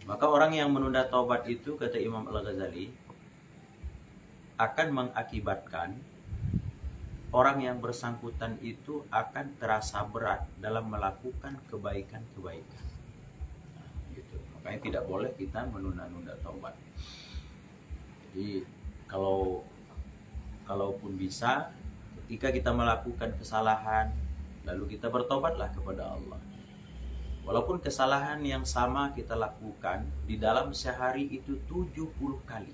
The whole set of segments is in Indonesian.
Maka orang yang menunda taubat itu, kata Imam Al-Ghazali, akan mengakibatkan orang yang bersangkutan itu akan terasa berat dalam melakukan kebaikan-kebaikan. Nah, gitu. Makanya tidak boleh kita menunda-nunda taubat. Jadi kalaupun bisa, ketika kita melakukan kesalahan, lalu kita bertobatlah kepada Allah. Walaupun kesalahan yang sama kita lakukan di dalam sehari itu 70 kali.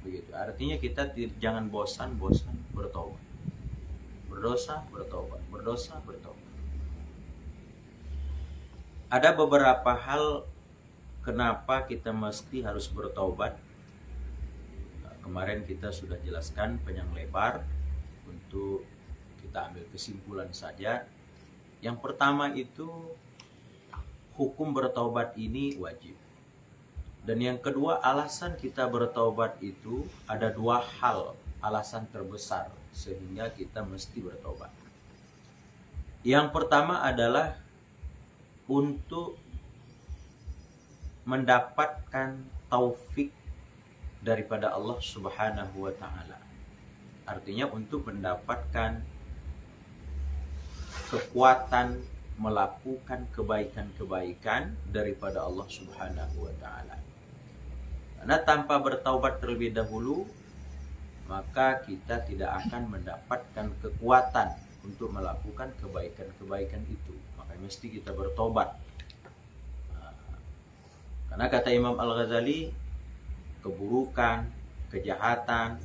Begitu. Artinya kita jangan bosan-bosan bertobat. Berdosa, bertobat. Berdosa, bertobat. Ada beberapa hal kenapa kita mesti harus bertobat. Kemarin kita sudah jelaskan panjang lebar. Untuk kita ambil kesimpulan saja. Yang pertama itu, hukum bertaubat ini wajib. Dan yang kedua, alasan kita bertaubat itu ada dua hal, alasan terbesar sehingga kita mesti bertaubat. Yang pertama adalah untuk mendapatkan taufik daripada Allah Subhanahu wa taala. Artinya untuk mendapatkan kekuatan melakukan kebaikan-kebaikan daripada Allah Subhanahu wa taala. Karena tanpa bertaubat terlebih dahulu, maka kita tidak akan mendapatkan kekuatan untuk melakukan kebaikan-kebaikan itu. Maka mesti kita bertobat. Karena kata Imam Al-Ghazali, keburukan, kejahatan,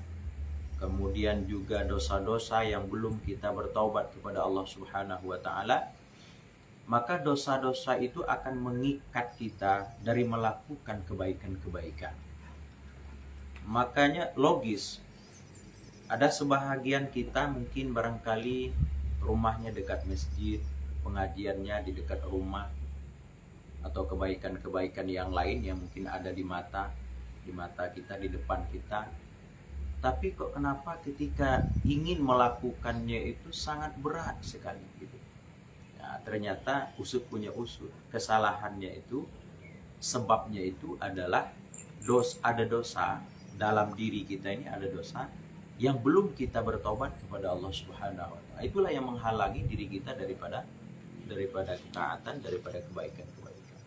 kemudian juga dosa-dosa yang belum kita bertaubat kepada Allah Subhanahu wa taala, maka dosa-dosa itu akan mengikat kita dari melakukan kebaikan-kebaikan. Makanya logis, ada sebahagian kita mungkin barangkali rumahnya dekat masjid, pengajiannya di dekat rumah, atau kebaikan-kebaikan yang lain yang mungkin ada di mata kita, di depan kita. Tapi kok kenapa ketika ingin melakukannya itu sangat berat sekali gitu. Nah, ternyata usut punya usut. Kesalahannya itu, sebabnya itu adalah ada dosa dalam diri kita ini, ada dosa yang belum kita bertobat kepada Allah Subhanahu wa taala. Itulah yang menghalangi diri kita daripada ketaatan, daripada kebaikan-kebaikan.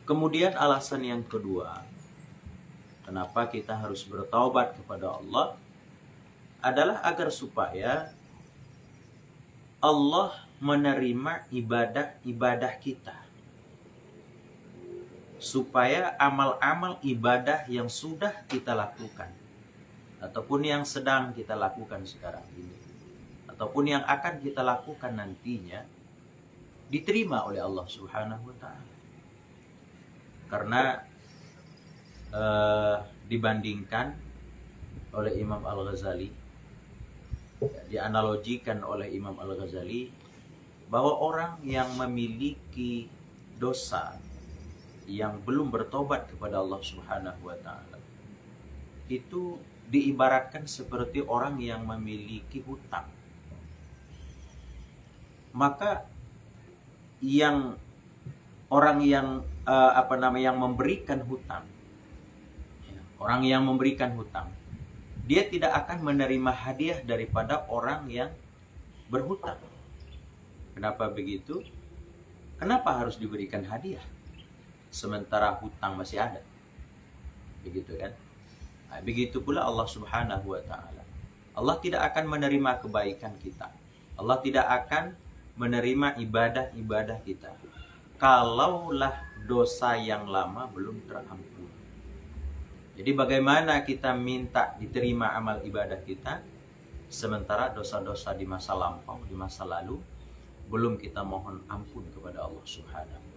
Kemudian alasan yang kedua, kenapa kita harus bertaubat kepada Allah adalah agar supaya Allah menerima ibadah-ibadah kita. Supaya amal-amal ibadah yang sudah kita lakukan, ataupun yang sedang kita lakukan sekarang ini, ataupun yang akan kita lakukan nantinya, diterima oleh Allah Subhanahu wa taala. Karena dibandingkan oleh Imam Al-Ghazali, dianalogikan oleh Imam Al-Ghazali bahwa orang yang memiliki dosa yang belum bertobat kepada Allah Subhanahu wa taala itu diibaratkan seperti orang yang memiliki hutang. Maka orang yang memberikan hutang, orang yang memberikan hutang, dia tidak akan menerima hadiah daripada orang yang berhutang. Kenapa begitu? Kenapa harus diberikan hadiah sementara hutang masih ada? Begitu kan? Nah, begitu pula Allah Subhanahu wa taala. Allah tidak akan menerima kebaikan kita. Allah tidak akan menerima ibadah-ibadah kita kalaulah dosa yang lama belum terampuni. Jadi bagaimana kita minta diterima amal ibadah kita sementara dosa-dosa di masa lampau, di masa lalu belum kita mohon ampun kepada Allah Subhanahu